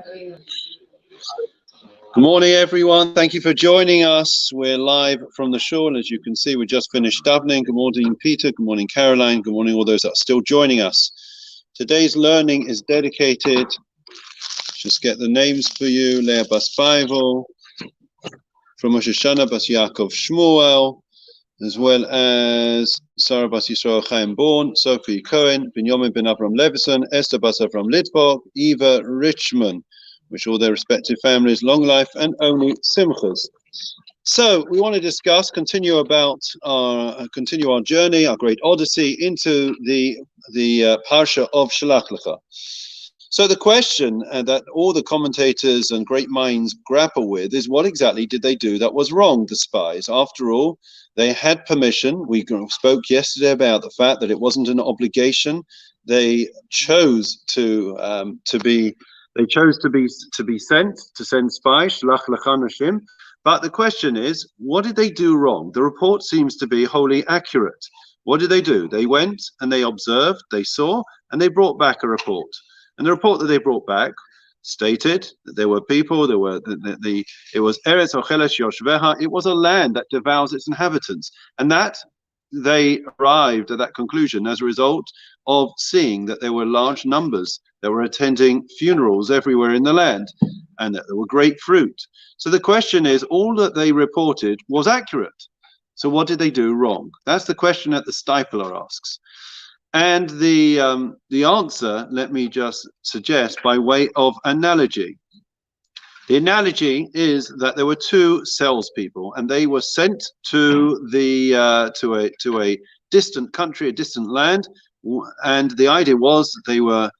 Good morning, everyone. Thank you for joining us. We're live from the shore. As you can see, we just finished davening. Good morning, Peter. Good morning, Caroline. Good morning, all those that are still joining us. Today's learning is dedicated, just get the names for you, Leah Bas Faivel, from Rosh Hashanah Bas Yaakov Shmuel, as well as Sarah Bas Yisrael Chaim Born, Sophie Cohen, Binyamin Ben Avram Levison, Esther Bas Avram Litvok, Eva Richmond. Wish all their respective families long life and only simchas. So we want to continue our journey, our great odyssey into the parsha of Shelach. So the question that all the commentators and great minds grapple with is, what exactly did they do that was wrong, the spies? After all, they had permission. We spoke yesterday about the fact that it wasn't an obligation. They chose to be sent spies, Shelach lecha nashim. But the question is, what did they do wrong? The report seems to be wholly accurate. What did they do? They went and they observed, they saw, and they brought back a report. And the report that they brought back stated that there were people, it was Eretz Ocheles Yoshveha, it was a land that devours its inhabitants. And that they arrived at that conclusion as a result of seeing that there were large numbers that were attending funerals everywhere in the land, and that there were great fruit. So the question is, all that they reported was accurate. So what did they do wrong? That's the question that the Stipler asks. And the answer, let me just suggest by way of analogy. The analogy is that there were two salespeople, and they were sent to a distant country, a distant land, and the idea was that they were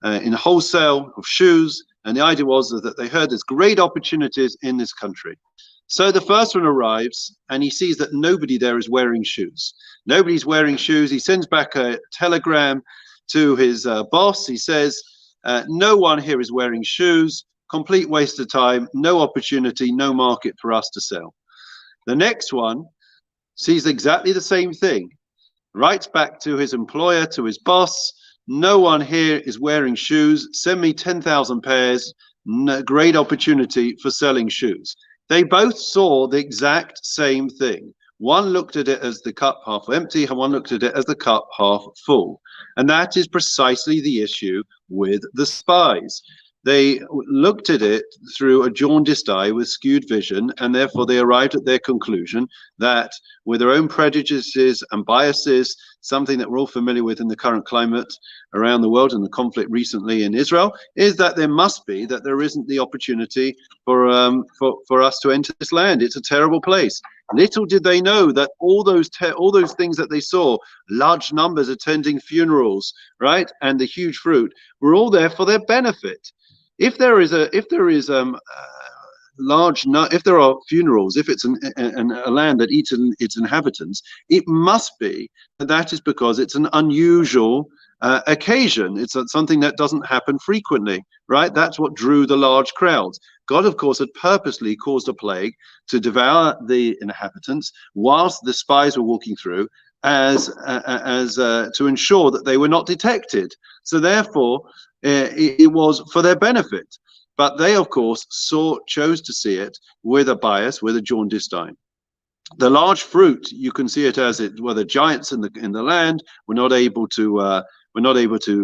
in wholesale of shoes, and the idea was that they heard there's great opportunities in this country. So the first one arrives, and he sees that nobody there is wearing shoes. Nobody's wearing shoes. He sends back a telegram to his boss. He says, no one here is wearing shoes. Complete waste of time, no opportunity, no market for us to sell. The next one sees exactly the same thing, writes back to his employer, to his boss, no one here is wearing shoes, send me 10,000 pairs, great opportunity for selling shoes. They both saw the exact same thing. One looked at it as the cup half empty, and one looked at it as the cup half full. And that is precisely the issue with the spies. They looked at it through a jaundiced eye with skewed vision, and therefore they arrived at their conclusion that with their own prejudices and biases, something that we're all familiar with in the current climate around the world and the conflict recently in Israel, is that there isn't the opportunity for us to enter this land. It's a terrible place. Little did they know that all those things that they saw, large numbers attending funerals, right, and the huge fruit, were all there for their benefit. If there are funerals, if it's a land that eats its inhabitants, it must be that is because it's an unusual occasion. It's something that doesn't happen frequently, right? That's what drew the large crowds. God, of course, had purposely caused a plague to devour the inhabitants whilst the spies were walking through, as to ensure that they were not detected. So therefore, it was for their benefit. But they, of course, chose to see it with a bias, with a jaundiced eye. The large fruit, you can see it as it were the giants in the land were not able to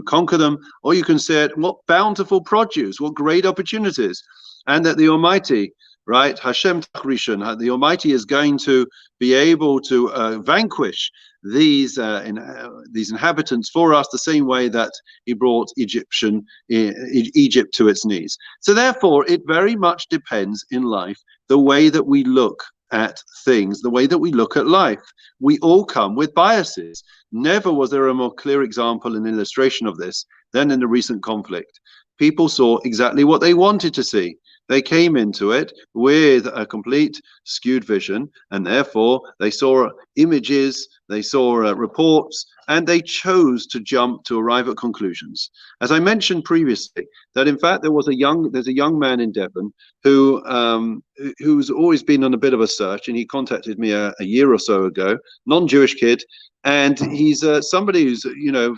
conquer them, or you can see it, what bountiful produce, what great opportunities, and that the Almighty, right, Hashem Tachrishan, the Almighty is going to be able to vanquish these inhabitants for us the same way that he brought Egypt to its knees. So therefore, it very much depends in life the way that we look at things, the way that we look at life. We all come with biases. Never was there a more clear example and illustration of this than in the recent conflict. People saw exactly what they wanted to see. They came into it with a complete skewed vision, and therefore they saw images, they saw reports, and they chose to arrive at conclusions. As I mentioned previously, that in fact there's a young man in Devon who's always been on a bit of a search, and he contacted me a year or so ago, non-Jewish kid, and he's somebody who's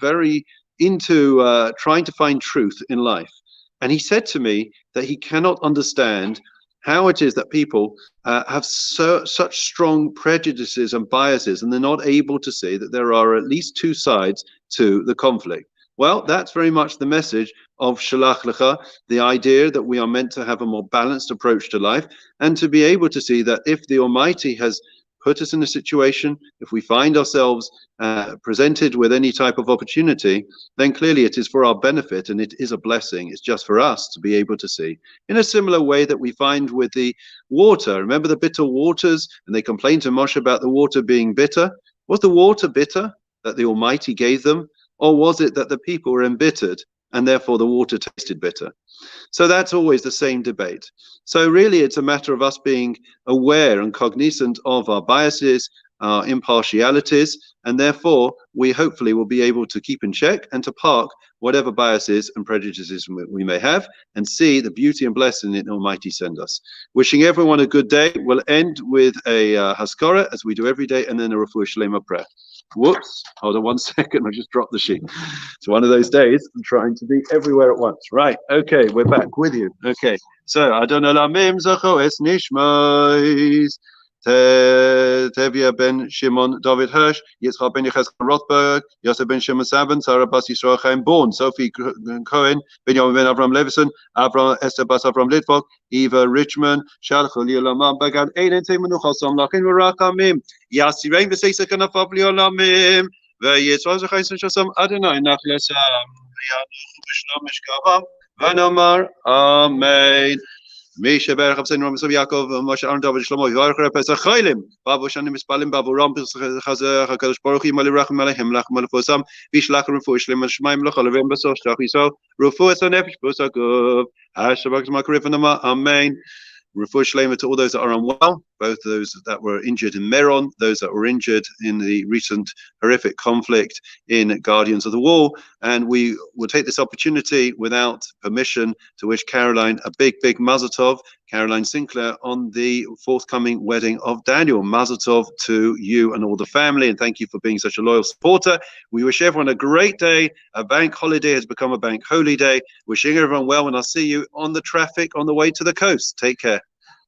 very into trying to find truth in life. And he said to me that he cannot understand how it is that people have such strong prejudices and biases, and they're not able to see that there are at least two sides to the conflict. Well, that's very much the message of Shelach Lecha, the idea that we are meant to have a more balanced approach to life, and to be able to see that if the Almighty has put us in a situation, if we find ourselves presented with any type of opportunity, then clearly it is for our benefit and it is a blessing. It's just for us to be able to see. In a similar way that we find with the water. Remember the bitter waters? And they complained to Moshe about the water being bitter. Was the water bitter that the Almighty gave them? Or was it that the people were embittered and therefore the water tasted bitter? So that's always the same debate. So really it's a matter of us being aware and cognizant of our biases, our impartialities, and therefore we hopefully will be able to keep in check and to park whatever biases and prejudices we may have, and see the beauty and blessing that Almighty send us. Wishing everyone a good day. We'll end with a Haskara, as we do every day, and then a Refuah Shlema prayer. Whoops, hold on 1 second, I just dropped the sheet. It's one of those days, I'm trying to be everywhere at once. Right, okay, we're back with you. Okay, so Adonai Lamim Zacho Es Nishmais, Tevia ben Shimon David Hirsch, Yitzchak ben Yechezkel Rothberg, Yosef ben Shimon Saban, Sarah Bas Yisrael Chaim Born, Sophie Cohen, Benjamin ben Avram Levison, Avram Esther Bas Avram Litvok, Eva Richmond, Shalach Liolamam Bagan, Einen Temenuchal Som Lachin Verakamim, Yasirein Vesesa Kanafab Liolamim, Veyitzvah Zechayis Shasam Adonai Nachlesam, Yanuch Bishlam Mishkavam, Vanamar, Amen. Misha Berach Absen Ram Sov Yaakov Moshe Aaron David Shlomo Yivarech Pesach Chaylim Babu Shanim Mispalim Babu Ram Chazer HaKadosh Baruch Hu Yimali Rachim Aleichem Lachem Alefosam Vishlach Refuah Shlema Shemaim Loch Alevim Besoch Shach Yisrael Refuah Nefesh B'Sakov Hashabak Makarif Anama Amen. Refuah Shlema to all those that are unwell, both those that were injured in Meron, those that were injured in the recent horrific conflict in Guardians of the Wall. And we will take this opportunity without permission to wish Caroline a big, big Mazel Tov, Caroline Sinclair, on the forthcoming wedding of Daniel. Mazel Tov to you and all the family, and thank you for being such a loyal supporter. We wish everyone a great day. A bank holiday has become a bank holy day. Wishing everyone well, and I'll see you on the traffic on the way to the coast. Take care.